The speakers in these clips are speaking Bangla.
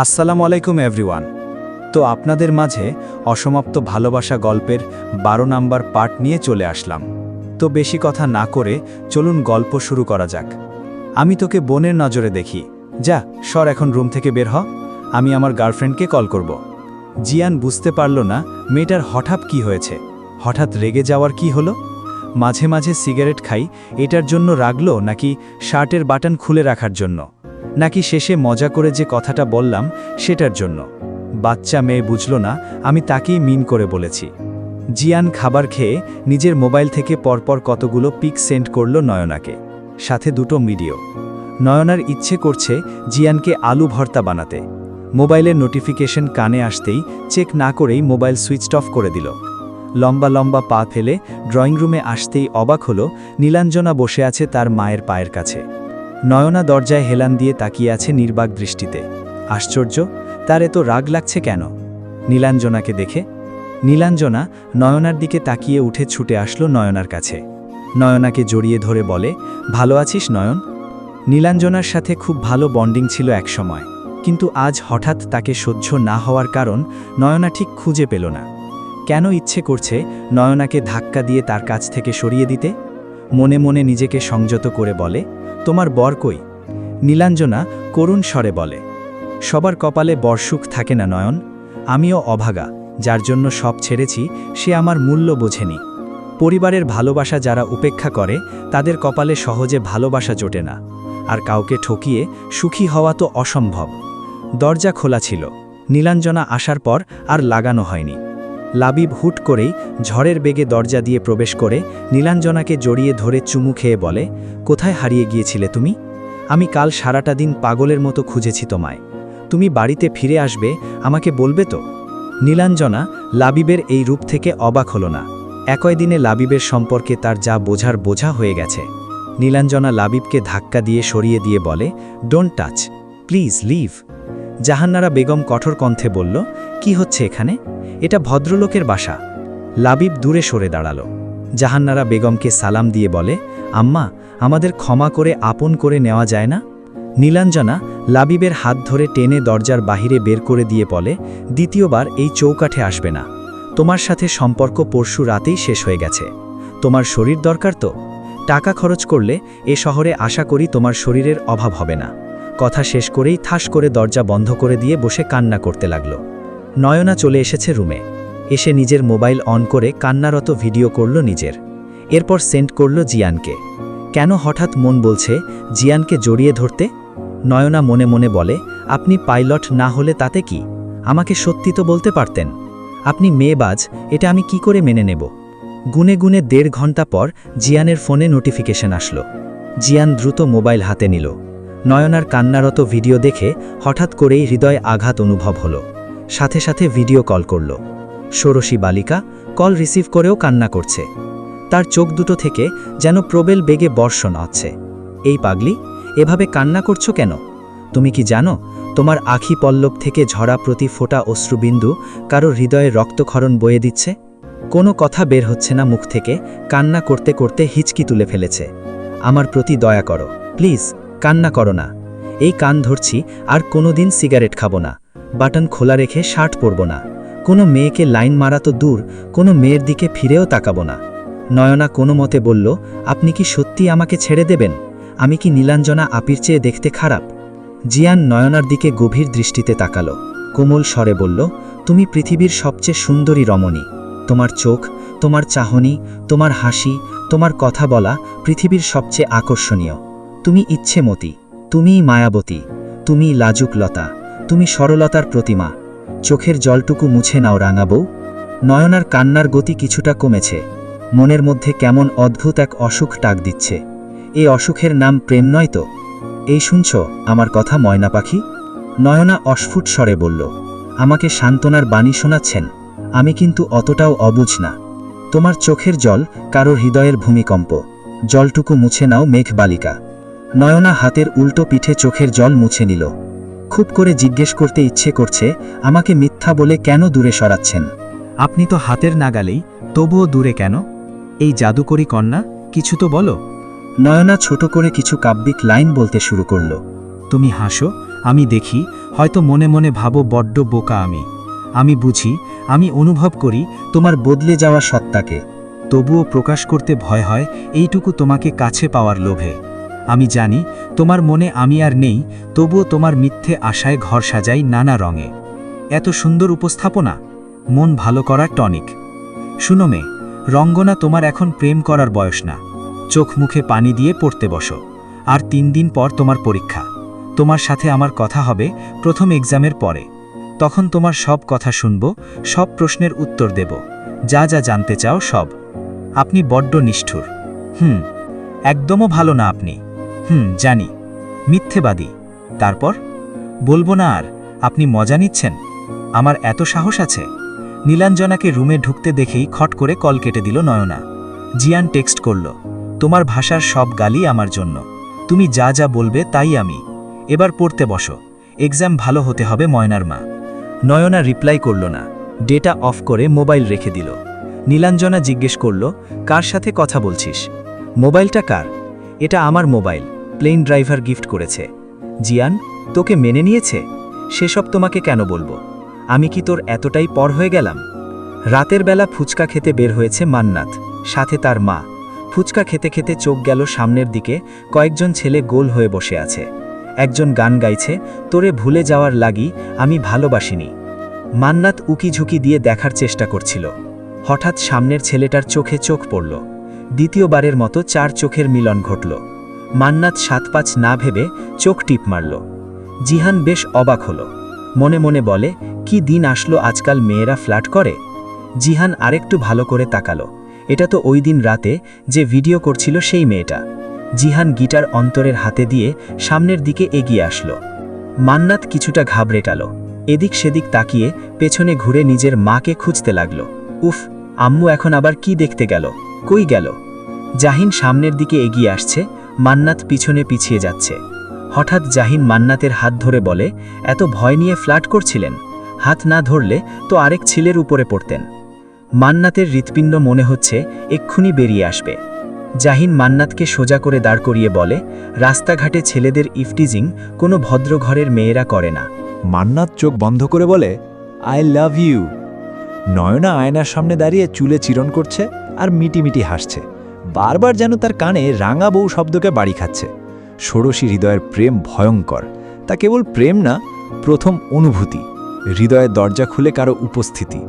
আসসালামু আলাইকুম এভরিওয়ান। তো আপনাদের মাঝে অসমাপ্ত ভালোবাসা গল্পের 12 নাম্বার পার্ট নিয়ে চলে আসলাম। তো বেশি কথা না করে চলুন গল্প শুরু করা যাক। আমি তোকে বোনের নজরে দেখি, যা সর এখন রুম থেকে বের হ, আমি আমার গার্লফ্রেন্ডকে কল করব। জিয়ান বুঝতে পারল না মেয়েটার হঠাৎ কি হয়েছে, হঠাৎ রেগে যাওয়ার কি হলো। মাঝে মাঝে সিগারেট খাই এটার জন্য রাগলো, নাকি শার্টের বাটন খুলে রাখার জন্য, নাকি শেষে মজা করে যে কথাটা বললাম সেটার জন্য। বাচ্চা মেয়ে বুঝল না আমি তাকেই মিন করে বলেছি। জিয়ান খাবার খেয়ে নিজের মোবাইল থেকে পরপর কতগুলো পিক সেন্ড করল নয়নাকে, সাথে দুটো ভিডিও। নয়নার ইচ্ছে করছে জিয়ানকে আলু ভর্তা বানাতে। মোবাইলের নোটিফিকেশন কানে আসতেই চেক না করেই মোবাইল সুইচ অফ করে দিল। লম্বা লম্বা পা ফেলে ড্রয়িং রুমে আসতেই অবাক হলো নীলাঞ্জনা বসে আছে তার মায়ের পায়ের কাছে। নয়না দরজায় হেলান দিয়ে তাকিয়ে আছে নির্বাক দৃষ্টিতে। আশ্চর্য, তার এত রাগ লাগছে কেন নীলাঞ্জনাকে দেখে? নীলাঞ্জনা নয়নার দিকে তাকিয়ে উঠে ছুটে আসলো নয়নার কাছে। নয়নাকে জড়িয়ে ধরে বলে, ভালো আছিস নয়ন? নীলাঞ্জনার সাথে খুব ভালো বন্ডিং ছিল একসময়, কিন্তু আজ হঠাৎ তাকে সহ্য না হওয়ার কারণ নয়না ঠিক খুঁজে পেল না। কেন ইচ্ছে করছে নয়নাকে ধাক্কা দিয়ে তার কাছ থেকে সরিয়ে দিতে? মনে মনে নিজেকে সংযত করে বলে, তোমার বর কই? নীলাঞ্জনা করুণ স্বরে বলে, সবার কপালে বরসুখ থাকে না নয়ন, আমিও অভাগা, যার জন্য সব ছেড়েছি সে আমার মূল্য বোঝেনি। পরিবারের ভালোবাসা যারা উপেক্ষা করে তাদের কপালে সহজে ভালোবাসা জোটে না, আর কাউকে ঠকিয়ে সুখী হওয়া তো অসম্ভব। দরজা খোলা ছিল, নীলাঞ্জনা আসার পর আর লাগানো হয়নি। লাবিব হুট করেই ঝড়ের বেগে দরজা দিয়ে প্রবেশ করে নীলাঞ্জনাকে জড়িয়ে ধরে চুমু খেয়ে বলে, কোথায় হারিয়ে গিয়েছিলে তুমি? আমি কাল সারাটা দিন পাগলের মতো খুঁজেছি তোমায়, তুমি বাড়িতে ফিরে আসবে আমাকে বলবে তো? নীলাঞ্জনা লাবিবের এই রূপ থেকে অবাক হলো না। একই দিনে লাবিবের সম্পর্কে তার যা বোঝার বোঝা হয়ে গেছে। নীলাঞ্জনা লাবিবকে ধাক্কা দিয়ে সরিয়ে দিয়ে বলে, don't touch, please leave. Jahanara Begum কঠোর কণ্ঠে বলল, কি হচ্ছে এখানে? এটা ভদ্রলোকের বাসা। লাবিব দূরে সরে দাঁড়ালো। জাহান্নারা বেগমকে সালাম দিয়ে বলে, আম্মা, আমাদের ক্ষমা করে আপন করে নেওয়া যায় না? নীলাঞ্জনা লাবিবের হাত ধরে টেনে দরজার বাহিরে বের করে দিয়ে বলে, দ্বিতীয়বার এই চৌকাঠে আসবে না। তোমার সাথে সম্পর্ক পরশু রাতেই শেষ হয়ে গেছে। তোমার শরীর দরকার তো? টাকা খরচ করলে এ শহরে আশা করি তোমার শরীরের অভাব হবে না। কথা শেষ করেই ঠাস করে দরজা বন্ধ করে দিয়ে বসে কান্না করতে লাগল। নয়না চলে এসেছে রুমে, এসে নিজের মোবাইল অন করে কান্নারত ভিডিও করল নিজের। এরপর সেন্ড করল জিয়ানকে। কেন হঠাৎ মন বলছে জিয়ানকে জড়িয়ে ধরতে? নয়না মনে মনে বলে, আপনি পাইলট না হলে তাতে কি? আমাকে সত্যি তো বলতে পারতেন। আপনি মেয়েবাজ, এটা আমি কি করে মেনে নেব? গুনে গুনে 1.5 ঘন্টা পর জিয়ানের ফোনে নোটিফিকেশন আসলো। জিয়ান দ্রুত মোবাইল হাতে নিল। নয়নার কান্নারত ভিডিও দেখে হঠাৎ করেই হৃদয়ে আঘাত অনুভব হলো। সাথে সাথে ভিডিও কল করল। ষোড়শী বালিকা কল রিসিভ করেও কান্না করছে। তার চোখ দুটো থেকে যেন প্রবল বেগে বর্ষণ হচ্ছে। এই পাগলি, এভাবে কান্না করছো কেন? তুমি কি জানো তোমার আখি পল্লব থেকে ঝরা প্রতি ফোঁটা অশ্রুবিন্দু কারো হৃদয়ে রক্তক্ষরণ বয়ে দিচ্ছে? কোনো কথা বের হচ্ছে না মুখ থেকে, কান্না করতে করতে হিচকি তুলে ফেলেছে। আমার প্রতি দয়া করো, প্লিজ কান্না করো না। এই কান ধরছি, আর কোনোদিন সিগারেট খাবো না, বাটন খোলা রেখে শার্ট পরব না, কোনো মেয়েকে লাইন মারা তো দূর, কোনো মেয়ের দিকে ফিরেও তাকাবো না। নয়না কোনো মতে বলল, আপনি কি সত্যি আমাকে ছেড়ে দেবেন? আমি কি নীলাঞ্জনা আপির চেয়ে দেখতে খারাপ? জিয়ান নয়নার দিকে গভীর দৃষ্টিতে তাকালো, কোমল স্বরে বলল, তুমি পৃথিবীর সবচেয়ে সুন্দরী রমণী। তোমার চোখ, তোমার চাহনি, তোমার হাসি, তোমার কথা বলা পৃথিবীর সবচেয়ে আকর্ষণীয়। তুমি ইচ্ছেমতী, তুমিই মায়াবতী, তুমিই লাজুক লতা, তুমি সরলতার প্রতিমা। চোখের জলটুকু মুছে নাও রাঙা বউ। নয়নার কান্নার গতি কিছুটা কমেছে। মনের মধ্যে কেমন অদ্ভুত এক অসুখ টাক দিচ্ছে। এই অসুখের নাম প্রেম নয় তো? এই শুনছ আমার কথা ময়না পাখি? নয়না অস্ফুট স্বরে বলল, আমাকে সান্ত্বনার বাণী শোনাচ্ছেন? আমি কিন্তু অতটাও অবুঝ না। তোমার চোখের জল কারোর হৃদয়ের ভূমিকম্প। জলটুকু মুছে নাও মেঘ বালিকা। নয়না হাতের উল্টো পিঠে চোখের জল মুছে নিল। খুব করে জিজ্ঞেস করতে ইচ্ছে করছে, আমাকে মিথ্যা বলে কেন দূরে সরাচ্ছেন? আপনি তো হাতের নাগালেই, তবুও দূরে কেন? এই জাদুকরী কন্যা, কিছু তো বলো। নয়না ছোট করে কিছু কাব্যিক লাইন বলতে শুরু করল। তুমি হাসো আমি দেখি, হয়তো মনে মনে ভাবো বড্ড বোকা আমি বুঝি, আমি অনুভব করি তোমার বদলে যাওয়া সত্তাকে। তবুও প্রকাশ করতে ভয় হয়, এইটুকু তোমাকে কাছে পাওয়ার লোভে। আমি জানি তোমার মনে আমি আর নেই, তবুও তোমার মিথ্যে আশায় ঘর সাজাই নানা রঙে। এত সুন্দর উপস্থাপনা, মন ভালো করার টনিক। শুনো মেয়ে, রঙ্গনা, তোমার এখন প্রেম করার বয়স না। চোখ মুখে পানি দিয়ে পড়তে বসো। আর 3 দিন পর তোমার পরীক্ষা। তোমার সাথে আমার কথা হবে প্রথম এক্সামের পরে। তখন তোমার সব কথা শুনব, সব প্রশ্নের উত্তর দেব, যা যা জানতে চাও সব। আপনি বড্ড নিষ্ঠুর। একদমও ভালো না আপনি। জানি, মিথ্যেবাদী। তারপর বলবো না আর? আপনি মজা নিচ্ছেন? আমার এত সাহস আছে? নীলাঞ্জনাকে রুমে ঢুকতে দেখেই খট করে কল কেটে দিল নয়না। জিয়ান টেক্সট করল, তোমার ভাষার সব গালি আমার জন্য। তুমি যা যা বলবে তাই আমি। এবার পড়তে বসো, এক্সাম ভালো হতে হবে ময়নার মা। নয়না রিপ্লাই করল না, ডেটা অফ করে মোবাইল রেখে দিল। নীলাঞ্জনা জিজ্ঞেস করল, কার সাথে কথা বলছিস? মোবাইলটা কার? এটা আমার মোবাইল, প্লেন ড্রাইভার গিফট করেছে। জিয়ান, তোকে মেনে নিয়েছে? সেসব তোমাকে কেন বলবো? আমি কি তোর এতটাই পর হয়ে গেলাম? রাতের বেলা ফুচকা খেতে বের হয়েছে মান্নাত, সাথে তার মা। ফুচকা খেতে খেতে চোখ গেল সামনের দিকে, কয়েকজন ছেলে গোল হয়ে বসে আছে। একজন গান গাইছে, তোরে ভুলে যাওয়ার লাগি আমি ভালোবাসিনি। মান্নাত উকি ঝুঁকি দিয়ে দেখার চেষ্টা করছিল। হঠাৎ সামনের ছেলেটার চোখে চোখ পড়ল। দ্বিতীয়বারের মতো 4 চোখের মিলন ঘটল। মান্নাত 7-5 না ভেবে চোখ টিপ মারল। জিহান বেশ অবাক হল, মনে মনে বলে, কি দিন আসলো আজকাল মেয়েরা ফ্ল্যাট করে। জিহান আরেকটু ভালো করে তাকালো, এটা তো ওই দিন রাতে যে ভিডিও করছিল সেই মেয়েটা। জিহান গিটার অন্তরের হাতে দিয়ে সামনের দিকে এগিয়ে আসলো। মান্নাত কিছুটা ঘাবড়েটালো, এদিক সেদিক তাকিয়ে পেছনে ঘুরে নিজের মাকে খুঁজতে লাগলো। উফ, আম্মু এখন আবার কি দেখতে গেল? কই গেল? জাহিন সামনের দিকে এগিয়ে আসছে, মান্নাত পিছনে পিছিয়ে যাচ্ছে। হঠাৎ জাহিন মান্নাতের হাত ধরে বলে, এত ভয় নিয়ে ফ্ল্যাট করছিলেন? হাত না ধরলে তো আরেক ছেলের উপরে পড়তেন। মান্নাতের হৃৎপিণ্ড মনে হচ্ছে এক্ষুনি বেরিয়ে আসবে। জাহিন মান্নাতকে সোজা করে দাঁড় করিয়ে বলে, রাস্তাঘাটে ছেলেদের ইফটিজিং কোনো ভদ্রঘরের মেয়েরা করে না। মান্নাত চোখ বন্ধ করে বলে, আই লাভ ইউ। নয়না আয়নার সামনে দাঁড়িয়ে চুলে চিরণ করছে আর মিটিমিটি হাসছে। বারবার যেন তার কানে রাঙা বউ শব্দকে বাড়ি খাচ্ছে। ষোড়শী হৃদয়ের প্রেম ভয়ঙ্কর। তা কেবল প্রেম না, প্রথম অনুভূতি। হৃদয়ের দরজা খুলে কারো উপস্থিতি।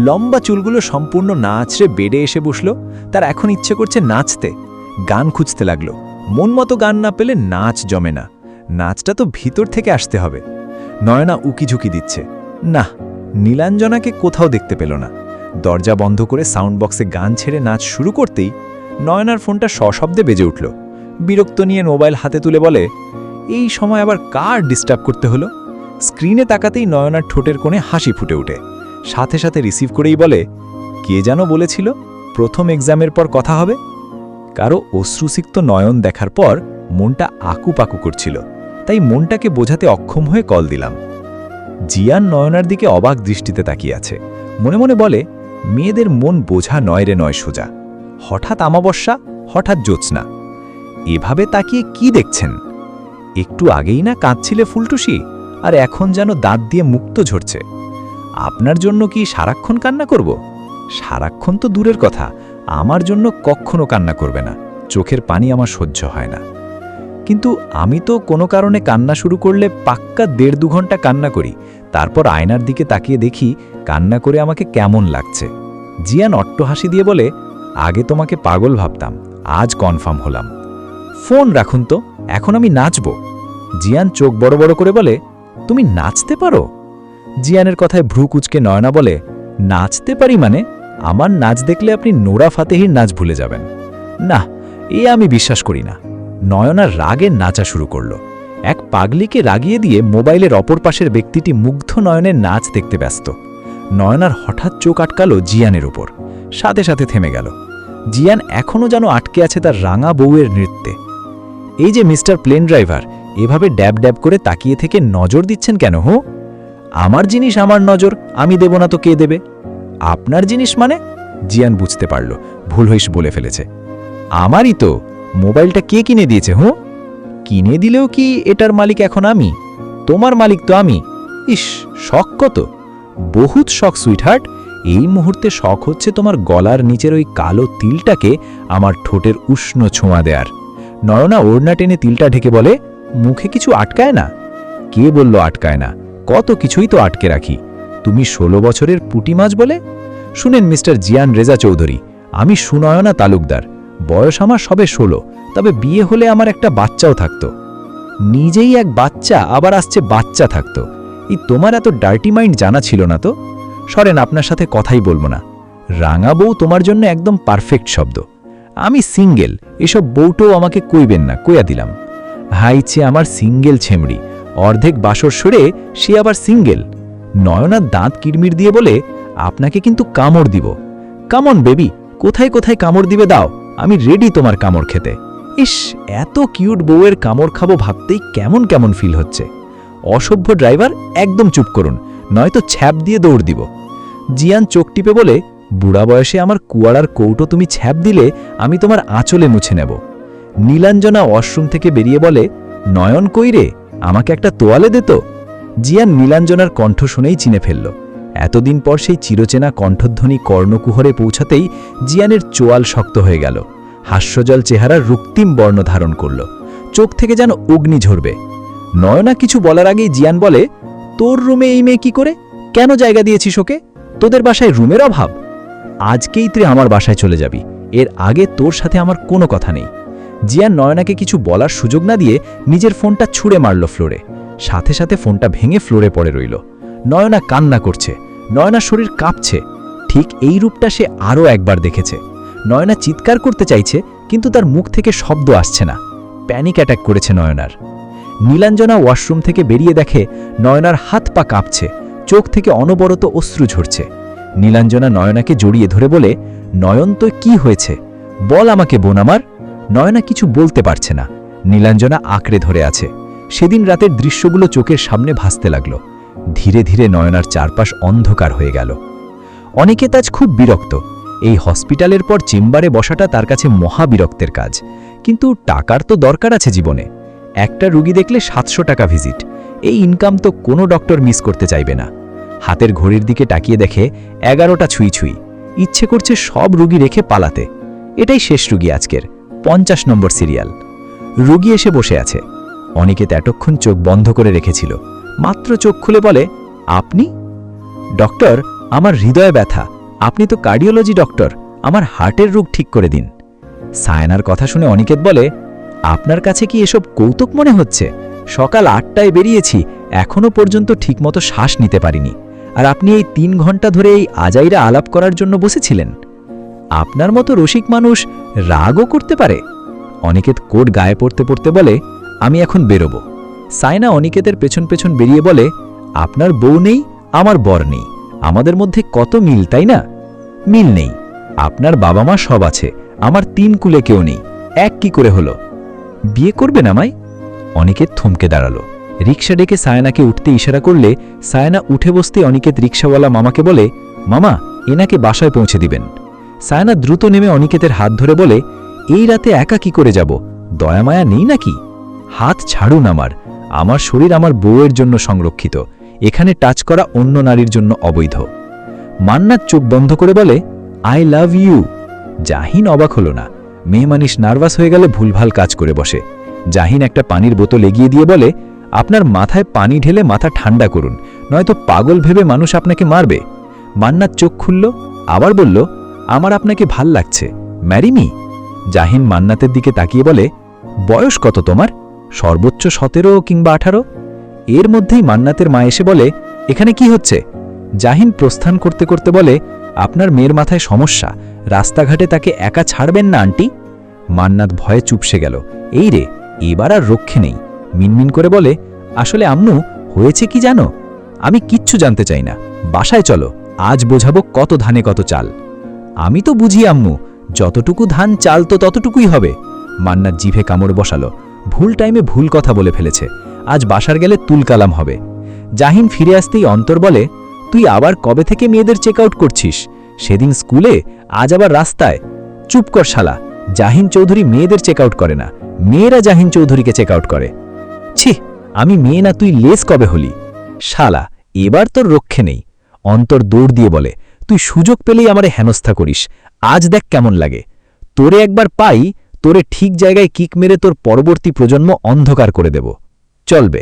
লম্বা চুলগুলো সম্পূর্ণ না আছড়ে বেডে এসে বসল। তার এখন ইচ্ছে করছে নাচতে। গান খুঁজতে লাগলো। মন মতো গান না পেলে নাচ জমে না। নাচটা তো ভিতর থেকে আসতে হবে। নয়না উকি ঝুঁকি দিচ্ছে, না, নীলাঞ্জনাকে কোথাও দেখতে পেল না। দরজা বন্ধ করে সাউন্ড বক্সে গান ছেড়ে নাচ শুরু করতেই নয়নার ফোনটা সশব্দে বেজে উঠল। বিরক্ত নিয়ে মোবাইল হাতে তুলে বলে, এই সময় আবার কার ডিস্টার্ব করতে হলো? স্ক্রিনে তাকাতেই নয়নার ঠোঁটের কোণে হাসি ফুটে ওঠে। সাথে সাথে রিসিভ করেই বলে, কে যেন বলেছিল প্রথম এক্সামের পর কথা হবে? কারো অশ্রুসিক্ত নয়ন দেখার পর মনটা আকুপাকু করছিল, তাই মনটাকে বোঝাতে অক্ষম হয়ে কল দিলাম। জিয়ান নয়নার দিকে অবাক দৃষ্টিতে তাকিয়ে আছে। মনে মনে বলে, মেয়েদের মন বোঝা নয় রে নয় সোজা। হঠাৎ আমাবস্যা, হঠাৎ জ্যোৎস্না। এভাবে তাকিয়ে কি দেখছেন? একটু আগেই না কাঁদছিলে ফুলটুসি, আর এখন যেন দাঁত দিয়ে মুক্ত ঝরছে। আপনার জন্য কি সারাক্ষণ কান্না করব? সারাক্ষণ তো দূরের কথা, আমার জন্য কখনো কান্না করবে না। চোখের পানি আমার সহ্য হয় না। কিন্তু আমি তো কোনো কারণে কান্না শুরু করলে পাক্কা 1.5-2 ঘন্টা কান্না করি। তারপর আয়নার দিকে তাকিয়ে দেখি কান্না করে আমাকে কেমন লাগছে। জিয়ান অট্ট হাসি দিয়ে বলে, আগে তোমাকে পাগল ভাবতাম, আজ কনফার্ম হলাম। ফোন রাখুন তো, এখন আমি নাচব। জিয়ান চোখ বড় বড় করে বলে, তুমি নাচতে পারো? জিয়ানের কথায় ভ্রু কুচকে নয়না বলে, নাচতে পারি মানে? আমার নাচ দেখলে আপনি নোরা ফাতেহির নাচ ভুলে যাবেন। না, এ আমি বিশ্বাস করি না। নয়নার রাগে নাচা শুরু করল। এক পাগলিকে রাগিয়ে দিয়ে মোবাইলের অপর পাশের ব্যক্তিটি মুগ্ধ নয়নের নাচ দেখতে ব্যস্ত। নয়নার হঠাৎ চোখ আটকালো জিয়ানের উপর, সাথে সাথে থেমে গেল। জিয়ান এখনও যেন আটকে আছে তার রাঙা বউয়ের নৃত্যে। এই যে মিস্টার প্লেন ড্রাইভার, এভাবে ড্যাব ড্যাব করে তাকিয়ে থেকে নজর দিচ্ছেন কেন? হো, আমার জিনিস আমার নজর, আমি দেব না তো কে দেবে? আপনার জিনিস মানে? জিয়ান বুঝতে পারল ভুল হইস বলে ফেলেছে। আমারই তো। মোবাইলটা কে কিনে দিয়েছে? হো, কিনে দিলেও কি এটার মালিক এখন আমি? তোমার মালিক তো আমি। ইস, শখ কত! বহুত শখ সুইটহার্ট। এই মুহূর্তে শখ হচ্ছে তোমার গলার নিচের ওই কালো তিলটাকে আমার ঠোঁটের উষ্ণ ছোঁয়া দেয়ার। নয়না ওড়না টেনে তিলটা ঢেকে বলে, মুখে কিছু আটকায় না? কে বলল আটকায় না? কত কিছুই তো আটকে রাখি। তুমি 16 বছরের পুঁটি মাছ বলে? শুনেন মিস্টার জিয়ান রেজা চৌধুরী, আমি সুনয়না তালুকদার। বয়স আমার সবে 16, তবে বিয়ে হলে আমার একটা বাচ্চাও থাকতো। নিজেই এক বাচ্চা, আবার আসছে বাচ্চা থাকতো। এই তোমার এত ডার্টি মাইন্ড জানা ছিল না তো। সরেন, আপনার সাথে কথাই বলবো না। রাঙা বউ তোমার জন্য একদম পারফেক্ট শব্দ। আমি সিঙ্গেল, এসব বউটাও আমাকে কইবেন না, কইয়া দিলাম। হাইছে আমার সিঙ্গেল ছেমড়ি, অর্ধেক বাসর সরে সে আবার সিঙ্গেল। নয়নার দাঁত কিরমির দিয়ে বলে, আপনাকে কিন্তু কামড় দিব। কামন বেবি, কোথায় কোথায় কামড় দিবে দাও, আমি রেডি তোমার কামড় খেতে। ইস, এত কিউট বউয়ের কামড় খাবো ভাবতেই কেমন কেমন ফিল হচ্ছে। অসভ্য ড্রাইভার, একদম চুপ করুন, নয়তো ছ্যাপ দিয়ে দৌড় দিব। জিয়ান চোখ টিপে বলে, বুড়া বয়সে আমার কুয়াড়ার কৌটো তুমি ছ্যাপ দিলে আমি তোমার আঁচলে মুছে নেব। নীলাঞ্জনা ওয়াশরুম থেকে বেরিয়ে বলে, নয়ন কই রে, আমাকে একটা তোয়ালে দে তো। জিয়ান নীলাঞ্জনার কণ্ঠ শুনেই চিনে ফেলল। এতদিন পর সেই চিরচেনা কণ্ঠধ্বনি কর্ণকুহরে পৌঁছাতেই জিয়ানের চোয়াল শক্ত হয়ে গেল। হাস্যজল চেহারার রক্তিম বর্ণ ধারণ করল, চোখ থেকে যেন অগ্নি ঝরবে। নয়না কিছু বলার আগেই জিয়ান বলে, তোর রুমে এই মেয়ে কি করে? কেন জায়গা দিয়েছিস ওকে? তোদের বাসায় রুমের অভাব? আজকেই তুই আমার বাসায় চলে যাবি, এর আগে তোর সাথে আমার কোনো কথা নেই। জিয়ান নয়নাকে কিছু বলার সুযোগ না দিয়ে নিজের ফোনটা ছুঁড়ে মারল ফ্লোরে। সাথে সাথে ফোনটা ভেঙে ফ্লোরে পড়ে রইল। নয়না কান্না করছে, নয়নার শরীর কাঁপছে। ঠিক এই রূপটা সে আরও একবার দেখেছে। নয়না চিৎকার করতে চাইছে, কিন্তু তার মুখ থেকে শব্দ আসছে না। প্যানিক অ্যাটাক করেছে নয়নার। নীলাঞ্জনা ওয়াশরুম থেকে বেরিয়ে দেখে নয়নার হাত পা কাঁপছে, চোখ থেকে অনবরত অশ্রু ঝরছে। নীলাঞ্জনা নয়নাকে জড়িয়ে ধরে বলে, নয়ন তো কি হয়েছে? বল আমাকে বোন আমার। নয়না কিছু বলতে পারছে না। নীলাঞ্জনা আঁকড়ে ধরে আছে। সেদিন রাতের দৃশ্যগুলো চোখের সামনে ভাসতে লাগল। ধীরে ধীরে নয়নার চারপাশ অন্ধকার হয়ে গেল। অনিকেত আজ খুব বিরক্ত। এই হসপিটালের পর চেম্বারে বসাটা তার কাছে মহা বিরক্তের কাজ। কিন্তু টাকার তো দরকার আছে জীবনে। একটা রুগী দেখলে 700 টাকা ভিজিট। এই ইনকাম তো কোনো ডক্টর মিস করতে চাইবে না। হাতের ঘড়ির দিকে তাকিয়ে দেখে 11টা ছুঁই ছুঁই। ইচ্ছে করছে সব রুগী রেখে পালাতে। এটাই শেষ রুগী আজকের, 50 নম্বর সিরিয়াল। রুগী এসে বসে আছে। অনিকেত এতক্ষণ চোখ বন্ধ করে রেখেছিল। মাত্র চোখ খুলে বলে, আপনি? ডক্টর, আমার হৃদয়ে ব্যথা। আপনি তো কার্ডিওলজি ডক্টর, আমার হার্টের রোগ ঠিক করে দিন। সায়নার কথা শুনে অনিকেত বলে, আপনার কাছে কি এসব কৌতুক মনে হচ্ছে? সকাল 8টায় বেরিয়েছি, এখনো পর্যন্ত ঠিকমতো শ্বাস নিতে পারিনি। আর আপনি এই 3 ঘন্টা ধরে এই আজাইরা আলাপ করার জন্য বসেছিলেন? আপনার মতো রসিক মানুষ রাগও করতে পারে? অনিকেত কোট গায়ে পড়তে পড়তে বলে, আমি এখন বেরোবো। সায়না অনিকেতের পেছন পেছন বেরিয়ে বলে, আপনার বউ নেই, আমার বর নেই, আমাদের মধ্যে কত মিল, তাই না? মিল নেই। আপনার বাবা মা সব আছে, আমার 3 কুলে কেউ নেই। এক কি করে হলো? বিয়ে করবেন আমায়? অনিকেত থমকে দাঁড়ালো। রিক্সা ডেকে সায়নাকে উঠতে ইশারা করলে সায়না উঠে বসতে অনিকেত রিক্সাওয়ালা মামাকে বলে, মামা, এনাকে বাসায় পৌঁছে দিবেন। সায়না দ্রুত নেমে অনিকেতের হাত ধরে বলে, এই রাতে একা কি করে যাব? দয়ামায়া নেই নাকি? হাত ছাড়ুন আমার। আমার শরীর আমার বউয়ের জন্য সংরক্ষিত, এখানে টাচ করা অন্য নারীর জন্য অবৈধ। মান্নাত চোখ বন্ধ করে বলে, আই লাভ ইউ। জাহিন অবাক হলো না। মেয়ে মানুষ নার্ভাস হয়ে গেলে ভুলভাল কাজ করে বসে। জাহিন একটা পানির বোতল এগিয়ে দিয়ে বলে, আপনার মাথায় পানি ঢেলে মাথা ঠান্ডা করুন, নয়তো পাগল ভেবে মানুষ আপনাকে মারবে। মান্নাত চোখ খুলল, আবার বলল, আমার আপনাকে ভাল লাগছে, ম্যারি মি। জাহিন মান্নাতের দিকে তাকিয়ে বলে, বয়স কত তোমার? সর্বোচ্চ 17 কিংবা 18? এর মধ্যেই মান্নাতের মা এসে বলে, এখানে কি হচ্ছে? জাহিন প্রস্থান করতে করতে বলে, আপনার মেয়ের মাথায় সমস্যা, রাস্তাঘাটে তাকে একা ছাড়বেন না আন্টি। মান্নাত ভয়ে চুপসে গেল। এই রে, এবার আর রক্ষে নেই। মিনমিন করে বলে, আসলে আম্মু, হয়েছে কি জানো? আমি কিচ্ছু জানতে চাই না, বাসায় চলো, আজ বোঝাবো কত ধানে কত চাল। আমি তো বুঝি আম্মু, যতটুকু ধান চাল তো ততটুকুই হবে। মান্নাত জিভে কামড় বসালো। ভুল টাইমে ভুল কথা বলে ফেলেছে। আজ বাসার গেলে তুলকালাম হবে। জাহিন ফিরে আসতেই অন্তর বলে, তুই আবার কবে থেকে মেয়েদের চেক আউট করছিস? সেদিন স্কুলে, আজ আবার রাস্তায়। চুপ কর শালা। জাহিন চৌধুরী মেয়েদের চেক আউট করে না, মেয়েরা জাহিন চৌধুরীকে চেক আউট করে। ছি, আমি মেয়ে না তুই লেস কবে হলি শালা এবার তোর রক্ষে নেই অন্তর দৌড় দিয়ে বলে তুই সুযোগ পেলেই আমারে হেনস্থা করিস আজ দেখ কেমন লাগে তোরে একবার পাই তোরে ঠিক জায়গায় কিক মেরে তোর পরবর্তী প্রজন্ম অন্ধকার করে দেব চলবে